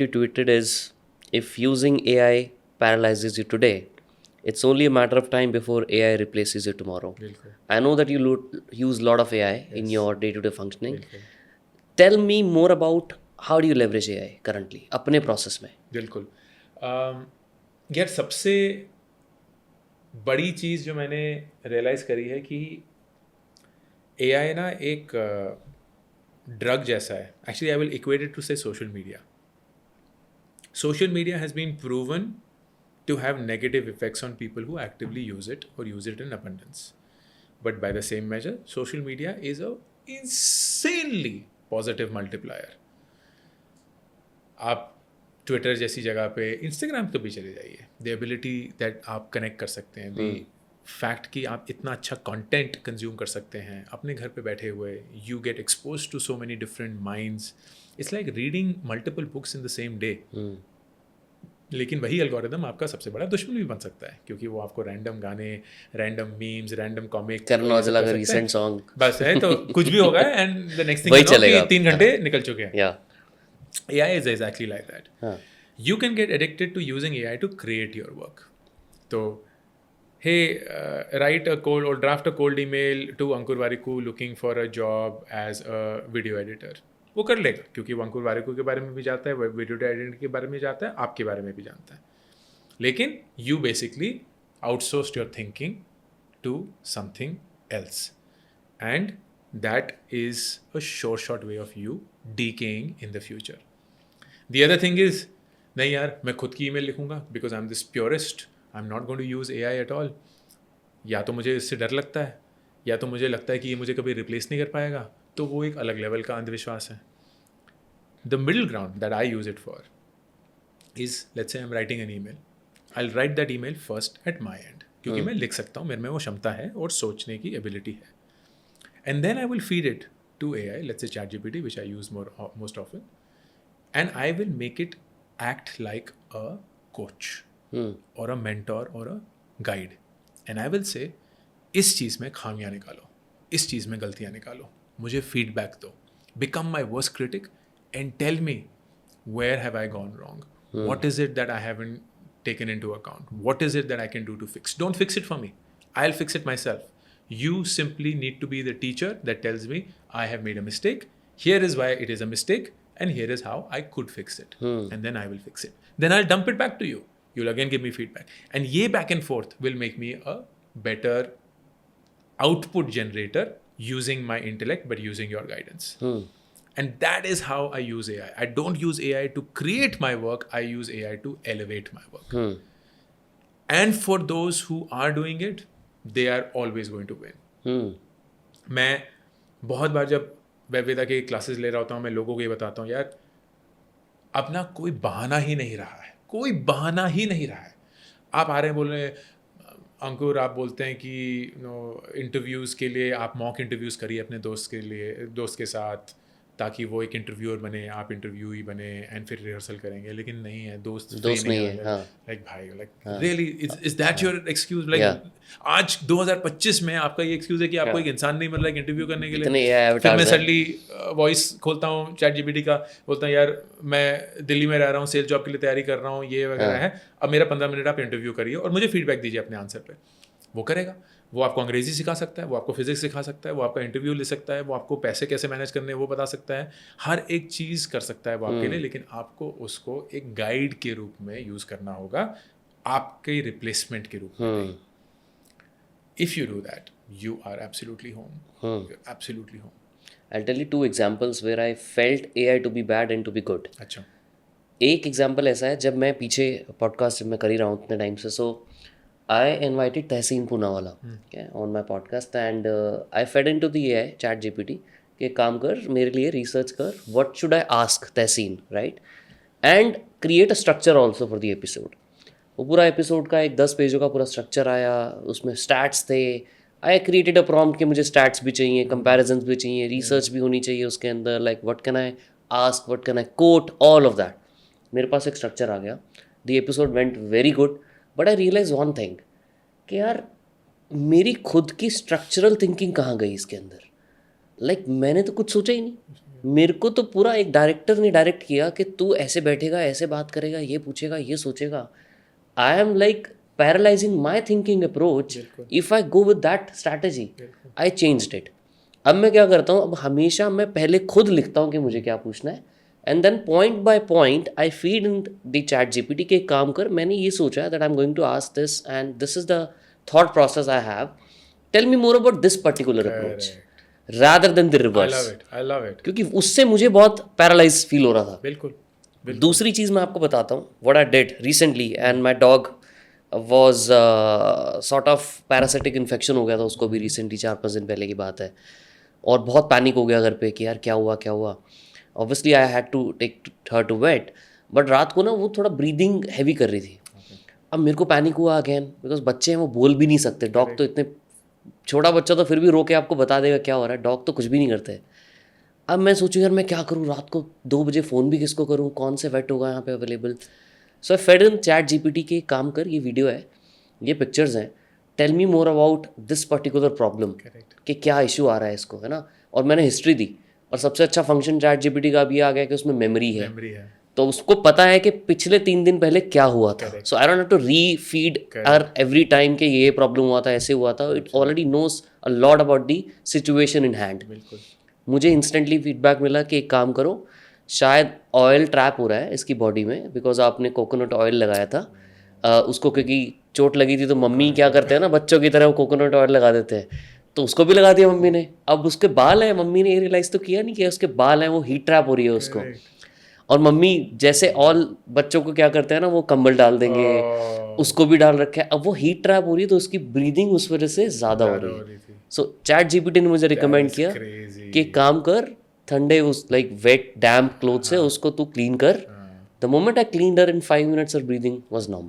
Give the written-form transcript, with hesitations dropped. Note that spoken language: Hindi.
tweeted is, if using AI paralyzes you today, it's only a matter of time before AI replaces you tomorrow. बिल्कुल I know that you use a lot of AI in Yes. your day-to-day functioning. बिल्कुल Tell me more about how do you leverage AI currently अपने process में. बिल्कुल यार सबसे बड़ी चीज़ जो मैंने रियलाइज़ करी है कि AI ना एक ड्रग जैसा है. Actually I will equate it to say social media. Social media has been proven to have negative effects on people who actively use it or use it in abundance. But by the same measure, social media is a insanely positive multiplier. आप ट्विटर जैसी जगह पे इंस्टाग्राम पे भी चले जाइए. द एबिलिटी दैट आप कनेक्ट कर सकते हैं, द फैक्ट कि आप इतना अच्छा कंटेंट कंज्यूम कर सकते हैं अपने घर पे बैठे हुए. You get expose to so many different minds. It's like reading multiple books in the same day. लेकिन वही एल्गोरिदम आपका सबसे बड़ा दुश्मन भी बन सकता है, क्योंकि वो आपको रैंडम गाने, random memes, random comic, Karan Aujla का recent song. बस है तो कुछ भी होगा एंड द नेक्स्ट थिंग वही यू नो चलेगा. कि 3 घंटे निकल चुके हैं. Yeah. AI is exactly like that. You can get addicted to using AI to create your work. So, hey, write a cold or draft a cold email to Ankur Warikoo looking for a job as a video editor. वो कर लेगा, क्योंकि वो अंकुर वारिकू के बारे में भी जानता है, वीडियो एडिटिंग के बारे में जानता है, आपके बारे में भी जानता है. लेकिन you basically outsourced your thinking to something else, and that is a short way of you decaying in the future. The other thing is, नहीं यार मैं खुद की ईमेल लिखूंगा because I am this purist, I am not going to use AI at all. या तो मुझे इससे डर लगता है, या तो मुझे लगता है कि ये मुझे कभी रिप्लेस नहीं कर पाएगा, तो वो एक अलग लेवल का अंधविश्वास है. The middle ground that I use it for is, let's say I am writing an email, I will write that email first at my and, क्योंकि मैं लिख सकता हूँ, मेरे में वो क्षमता है और सोचने की एबिलिटी है. And then I will feed it to AI, let's say ChatGPT, which I use most often, and I will make it act like a coach or a mentor or a guide. And I will say, इस चीज़ में खामियां निकालो, इस चीज़ में गलतियां निकालो, मुझे फीडबैक दो, become my worst critic and tell me where have I gone wrong, what is it that I haven't taken into account, what is it that I can do to fix. Don't fix it for me, I'll fix it myself. You simply need to be the teacher that tells me I have made a mistake, here is why it is a mistake, and here is how I could fix it. And then I will fix it. Then I'll dump it back to you. You'll again give me feedback. And ye back and forth will make me a better output generator using my intellect, but using your guidance. And that is how I use AI. I don't use AI to create my work. I use AI to elevate my work. And for those who are doing it, they are always going to win. मैं बहुत बार जब वेबवेदा के क्लासेस ले रहा होता हूँ, मैं लोगों को ये बताता हूँ, यार अपना कोई बहाना ही नहीं रहा है, कोई बहाना ही नहीं रहा है. आप आ रहे हैं, बोल रहे हैं, अंकुर आप बोलते हैं कि इंटरव्यूज़ के लिए आप मॉक इंटरव्यूज़ करिए अपने दोस्त के साथ, ताकि वो एक इंटरव्यूअर बने, आप इंटरव्यू ही बने, एंड फिर रिहर्सल करेंगे. लेकिन नहीं है, दोस्त नहीं है. लाइक भाई, like really is that your excuse? Like आज 2025 में आपका ये एक्सक्यूज है कि आपको एक इंसान नहीं मिल रहा है इंटरव्यू करने के लिए? फिर मैं सडनली वॉइस खोलता हूँ ChatGPT का, बोलता हूँ यार मैं दिल्ली में रह रहा हूँ, सेल्स जॉब के लिए तैयारी कर रहा हूँ, ये वगैरह है, अब मेरा 15 मिनट आप इंटरव्यू करिए और मुझे फीडबैक दीजिए अपने आंसर पे. वो करेगा. वो आपको अंग्रेजी सिखा सकता है, वो आपको फिजिक्स सिखा सकता है, वो आपका इंटरव्यू ले सकता है, वो आपको पैसे कैसे मैनेज करने हैं वो बता सकता है, हर एक चीज़ कर सकता है वो आपके लिए. लेकिन आपको उसको एक गाइड के रूप में यूज़ करना होगा, आपके रिप्लेसमेंट के रूप में. If you do that, you are absolutely home, absolutely home. I'll tell you 2 examples where I felt AI to be bad and to be good. अच्छा. एक एग्जाम्पल ऐसा है, जब मैं पीछे पॉडकास्ट में कर ही रहा हूँ इतने टाइम से, सो I invited Tehseen Poonawala on my podcast and I fed into the AI ChatGPT कि काम कर, मेरे लिए रिसर्च कर, what should I ask Tehseen, right? And create a structure also for the episode. वो पूरा एपिसोड का एक 10 पेजों का पूरा स्ट्रक्चर आया, उसमें स्टैट्स थे. आई क्रिएटेड अ प्रॉम्प्ट कि मुझे स्टैट्स भी चाहिए, कंपैरिजन्स भी चाहिए, रिसर्च भी होनी चाहिए उसके अंदर, like what can I ask, what can I quote, all of that. मेरे पास एक स्ट्रक्चर आ गया. The episode went very good, but I realise one thing कि यार मेरी खुद की स्ट्रक्चरल थिंकिंग कहाँ गई इसके अंदर. लाइक मैंने तो कुछ सोचा ही नहीं. मेरे को तो पूरा एक डायरेक्टर ने डायरेक्ट किया कि तू ऐसे बैठेगा, ऐसे बात करेगा, ये पूछेगा, ये सोचेगा. I am like paralysing my thinking approach. If I go with that strategy, I changed it. अब मैं क्या करता हूँ, अब हमेशा मैं पहले खुद लिखता हूँ कि मुझे क्या पूछना है, and then point by point I feed in the ChatGPT के काम कर. मैंने ये सोचा है that I am going to ask this and this is the thought process I have. Tell me more about this particular approach rather than the reverse. I love it. क्योंकि उससे मुझे बहुत पैरालाइज फील हो रहा था. बिल्कुल. दूसरी चीज़ मैं आपको बताता हूँ what I did recently, and my dog was sort of parasitic infection हो गया था उसको भी रिसेंटली, 4-5 दिन पहले की बात है. और बहुत पैनिक हो गया घर पे कि यार क्या हुआ. Obviously I had to take her to vet, but रात को ना वो थोड़ा ब्रीदिंग हैवी कर रही थी. अब मेरे को पैनिक हुआ अगेन, बिकॉज बच्चे हैं वो बोल भी नहीं सकते. डॉग तो इतने, छोटा बच्चा तो फिर भी रो के आपको बता देगा क्या हो रहा है, डॉग तो कुछ भी नहीं करते. अब मैं सोचूं यार मैं क्या करूं, रात को 2 बजे फ़ोन भी किसको करूं, कौन से वेट होगा यहाँ पे available. So I fed in ChatGPT के काम कर, ये वीडियो है, ये पिक्चर्स हैं, tell me more about this particular problem, कि क्या इशू आ रहा है इसको, है ना. और मैंने हिस्ट्री दी, और सबसे अच्छा फंक्शन चैट जीपीटी का भी आ गया कि उसमें मेमोरी है. तो उसको पता है कि पिछले 3 दिन पहले क्या हुआ था. So I don't have to refeed हर एवरी टाइम कि ये प्रॉब्लम हुआ था, ऐसे हुआ था. It already knows a lot about the situation in hand. मुझे इंस्टेंटली फीडबैक मिला कि एक काम करो, शायद ऑयल ट्रैप हो रहा है इसकी बॉडी में, बिकॉज आपने कोकोनट ऑयल लगाया था. उसको क्योंकि चोट लगी थी तो मम्मी क्या करते हैं ना, बच्चों की तरह वो कोकोनट ऑयल लगा देते हैं, तो उसको भी लगा दिया मम्मी ने. अब उसके बाल हैं, मम्मी ने ये रियलाइज़ तो किया नहीं कि उसके बाल हैं, वो हीट ट्रैप हो रही है उसको. और मम्मी जैसे ऑल बच्चों को क्या करते हैं ना, वो कंबल डाल देंगे, उसको भी डाल रखा है. अब वो हीट ट्रैप हो रही है तो उसकी ब्रीदिंग उस वजह से ज़्यादा हो रही है. सो चैट जीपीटी ने मुझे रिकमेंड किया कि काम कर, ठंडे उस लाइक वेट डैम्प क्लोथ से उसको तू क्लीन कर. The moment I clean her in 5 minutes, her breathing was normal.